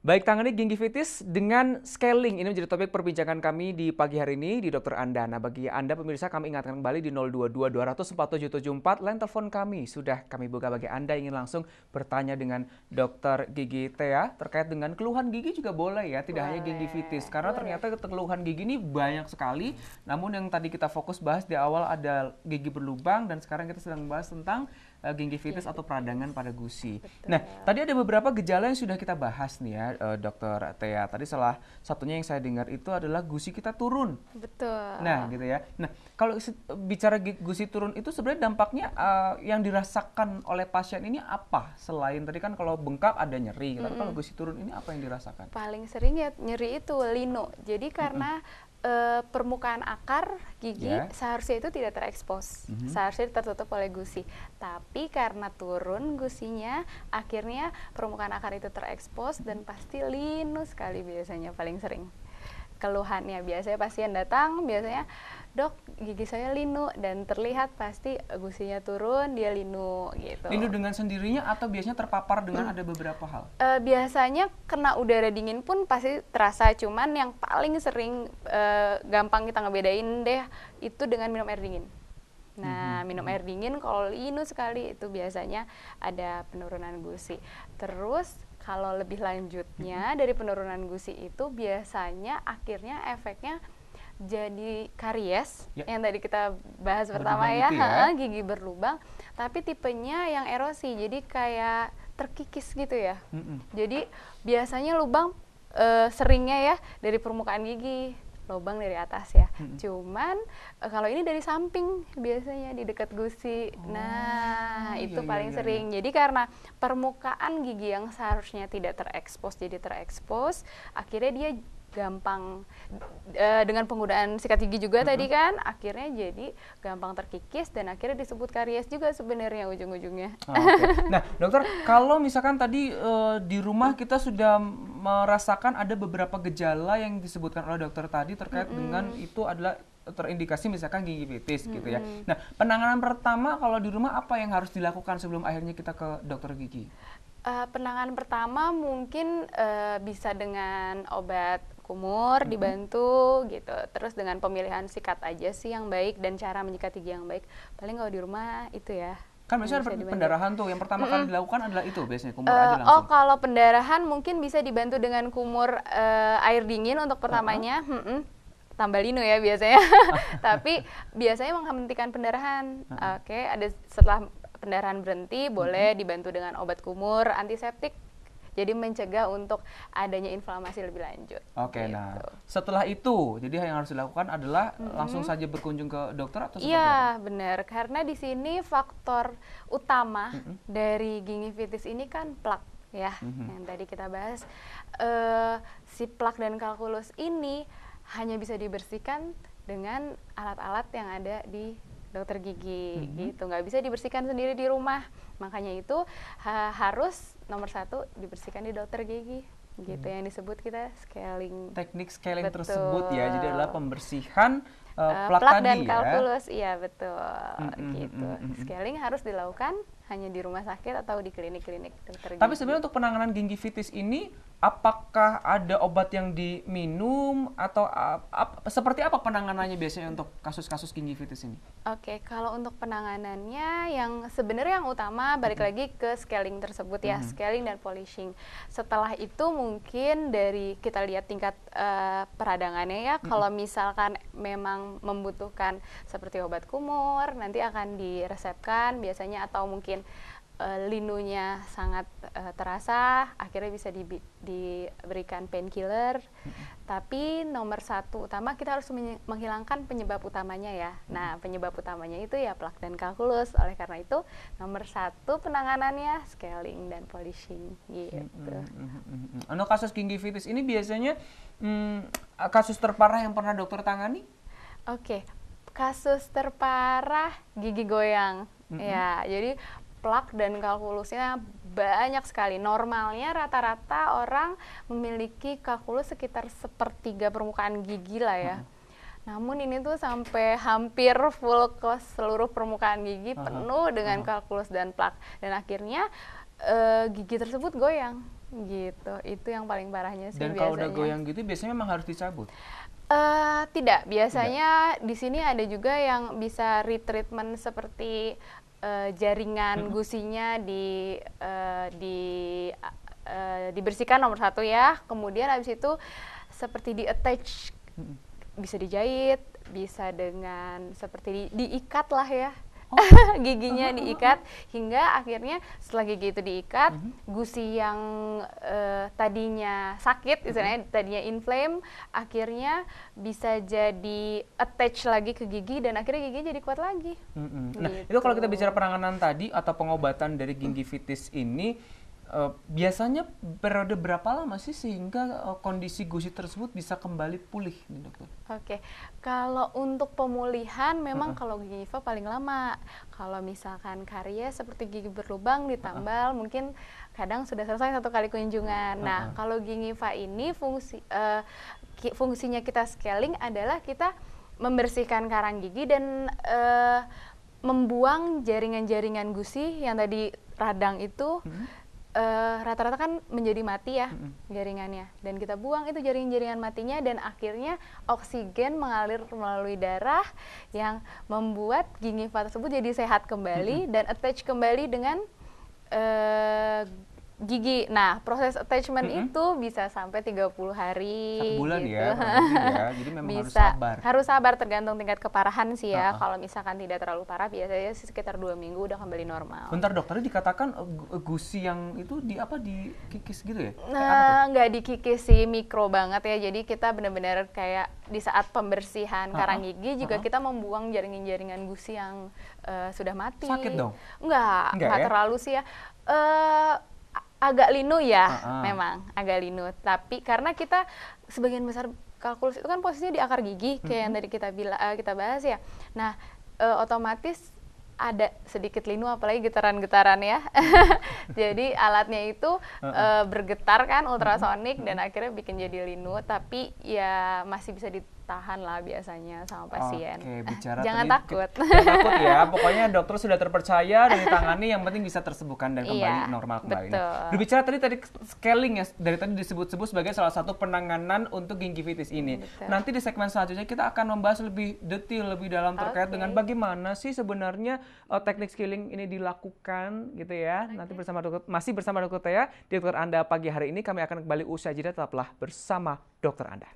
Baik, tangani gingivitis dengan scaling. Ini menjadi topik perbincangan kami di pagi hari ini di Dokter Anda. Nah, bagi Anda pemirsa, kami ingatkan kembali di 022 200 4774. Line telepon kami sudah kami buka bagi Anda yang ingin langsung bertanya dengan Dokter Gigi Tea terkait dengan keluhan gigi juga boleh ya, tidak hanya gingivitis. Karena ternyata keluhan gigi ini banyak sekali. Namun yang tadi kita fokus bahas di awal ada gigi berlubang, dan sekarang kita sedang membahas tentang gingivitis atau peradangan pada gusi. Betul. Nah, tadi ada beberapa gejala yang sudah kita bahas nih ya, Dokter Tea. Tadi salah satunya yang saya dengar itu adalah gusi kita turun. Betul. Nah, gitu ya. Nah, kalau bicara gusi turun itu sebenarnya dampaknya yang dirasakan oleh pasien ini apa? Selain tadi kan kalau bengkak ada nyeri, tapi kalau gusi turun ini apa yang dirasakan? Paling sering ya nyeri itu lino. Jadi karena permukaan akar gigi seharusnya itu tidak terekspos, seharusnya tertutup oleh gusi. Tapi karena turun gusinya, akhirnya permukaan akar itu terekspos dan pasti linu sekali biasanya paling sering. Keluhannya biasanya pasien datang, biasanya dok gigi saya linu, dan terlihat pasti gusinya turun, dia linu gitu. Linu dengan sendirinya atau biasanya terpapar dengan ada beberapa hal? Biasanya kena udara dingin pun pasti terasa, cuman yang paling sering gampang kita ngebedain deh itu dengan minum air dingin. Nah, minum air dingin kalau linu sekali itu biasanya ada penurunan gusi. Terus kalau lebih lanjutnya dari penurunan gusi itu biasanya akhirnya efeknya jadi karies yang tadi kita bahas pertama ya, gigi berlubang, tapi tipenya yang erosi, jadi kayak terkikis gitu ya. Jadi biasanya lubang seringnya ya dari permukaan gigi, lubang dari atas ya. Cuman kalau ini dari samping biasanya di dekat gusi. Nah, itu paling sering. Jadi karena permukaan gigi yang seharusnya tidak terekspos jadi terekspos, akhirnya dia gampang dengan penggunaan sikat gigi juga tadi kan, akhirnya jadi gampang terkikis dan akhirnya disebut karies juga sebenarnya ujung-ujungnya. Nah, dokter, kalau misalkan tadi di rumah kita sudah merasakan ada beberapa gejala yang disebutkan oleh dokter tadi terkait dengan itu adalah terindikasi misalkan gingivitis gitu ya. Nah, penanganan pertama kalau di rumah apa yang harus dilakukan sebelum akhirnya kita ke dokter gigi? Penanganan pertama mungkin bisa dengan obat kumur dibantu gitu, terus dengan pemilihan sikat aja sih yang baik dan cara menyikat gigi yang baik. Paling kalau di rumah itu ya. Kan biasanya ada pendarahan tuh, yang pertama kali dilakukan adalah itu biasanya kumur aja langsung. Oh, kalau pendarahan mungkin bisa dibantu dengan kumur air dingin untuk pertamanya. Tambah linu ya biasanya. Tapi biasanya menghentikan pendarahan. Oke, ada setelah pendarahan berhenti boleh dibantu dengan obat kumur antiseptik. Jadi mencegah untuk adanya inflamasi lebih lanjut. Oke, gitu. Nah setelah itu, jadi yang harus dilakukan adalah langsung saja berkunjung ke dokter atau seperti apa? Iya, benar. Karena di sini faktor utama dari gingivitis ini kan plak ya, yang tadi kita bahas. Si plak dan kalkulus ini hanya bisa dibersihkan dengan alat-alat yang ada di dokter gigi gitu, nggak bisa dibersihkan sendiri di rumah. Makanya itu harus nomor 1 dibersihkan di dokter gigi gitu, yang disebut kita scaling. Teknik scaling tersebut ya, jadi adalah pembersihan plak dan tadi kalkulus, iya betul gitu. Scaling harus dilakukan hanya di rumah sakit atau di klinik-klinik dokter gigi. Tapi sebenarnya untuk penanganan gingivitis ini, apakah ada obat yang diminum atau seperti apa penanganannya biasanya untuk kasus-kasus gingivitis ini? Oke, kalau untuk penanganannya yang sebenarnya yang utama balik lagi ke scaling tersebut ya, scaling dan polishing. Setelah itu mungkin dari kita lihat tingkat peradangannya ya, kalau misalkan memang membutuhkan seperti obat kumur, nanti akan diresepkan biasanya, atau mungkin linunya sangat terasa, akhirnya bisa diberikan painkiller. Tapi nomor 1 utama kita harus menghilangkan penyebab utamanya ya. Nah, penyebab utamanya itu ya plak dan kalkulus. Oleh karena itu nomor 1 penanganannya scaling dan polishing gitu. Untuk kasus gingivitis ini biasanya kasus terparah yang pernah dokter tangani? Oke, kasus terparah gigi goyang. Ya, jadi plak dan kalkulusnya banyak sekali. Normalnya rata-rata orang memiliki kalkulus sekitar 1/3 permukaan gigi lah ya. Namun ini tuh sampai hampir full ke seluruh permukaan gigi penuh dengan kalkulus dan plak. Dan akhirnya gigi tersebut goyang gitu. Itu yang paling parahnya sih Dan biasanya. kalau udah goyang gitu biasanya memang harus dicabut? Tidak, biasanya di sini ada juga yang bisa retreatment seperti jaringan gusinya dibersihkan nomor 1 ya. Kemudian habis itu seperti di attach, bisa dijahit, bisa dengan seperti diikat lah ya. Giginya diikat hingga akhirnya setelah gigi itu diikat, gusi yang tadinya sakit, istilahnya tadinya inflame, akhirnya bisa jadi attach lagi ke gigi dan akhirnya giginya jadi kuat lagi. Nah, itu kalau kita bicara penanganan tadi atau pengobatan dari gingivitis ini, biasanya periode berapa lama sih sehingga kondisi gusi tersebut bisa kembali pulih nih dokter? Oke, kalau untuk pemulihan memang kalau gingiva paling lama. Kalau misalkan karies seperti gigi berlubang ditambal mungkin kadang sudah selesai 1 kali kunjungan. Nah, kalau gingiva ini fungsinya kita scaling adalah kita membersihkan karang gigi dan membuang jaringan-jaringan gusi yang tadi radang itu. Rata-rata kan menjadi mati ya jaringannya, dan kita buang itu jaringan-jaringan matinya dan akhirnya oksigen mengalir melalui darah yang membuat gingiva tersebut jadi sehat kembali dan attach kembali dengan gigi. Nah, proses attachment itu bisa sampai 30 hari 1 bulan gitu. ya, ya. Jadi memang harus Bisa, sabar. harus sabar tergantung tingkat keparahan sih ya. Kalau misalkan tidak terlalu parah biasanya sekitar 2 minggu udah kembali normal. Bentar dokternya dikatakan gusi yang itu dikikis gitu ya? Nggak dikikis sih, mikro banget ya. Jadi kita benar-benar kayak di saat pembersihan karang gigi juga kita membuang jaringan-jaringan gusi yang sudah mati. Sakit dong? Nggak ya? terlalu sih ya. Agak linu ya, memang agak linu. Tapi karena kita sebagian besar kalkulus itu kan posisinya di akar gigi, kayak yang tadi kita bahas ya. Nah, otomatis ada sedikit linu, apalagi getaran-getaran ya. Jadi alatnya itu bergetar kan, ultrasonik, dan akhirnya bikin jadi linu. Tapi ya masih bisa ditahan lah biasanya sama pasien. Oke, bicara Jangan tadi, takut. Jangan takut ya, pokoknya dokter sudah terpercaya dan ditangani, yang penting bisa tersembuhkan dan kembali normal kembali. Betul. Berbicara tadi scaling ya, dari tadi disebut-sebut sebagai salah satu penanganan untuk gingivitis ini. Betul. Nanti di segmen selanjutnya kita akan membahas lebih detail, lebih dalam terkait dengan bagaimana sih sebenarnya teknik scaling ini dilakukan gitu ya. Nanti masih bersama Dokter Tea, di Dokter Anda pagi hari ini. Kami akan kembali usai jeda, tetaplah bersama Dokter Anda.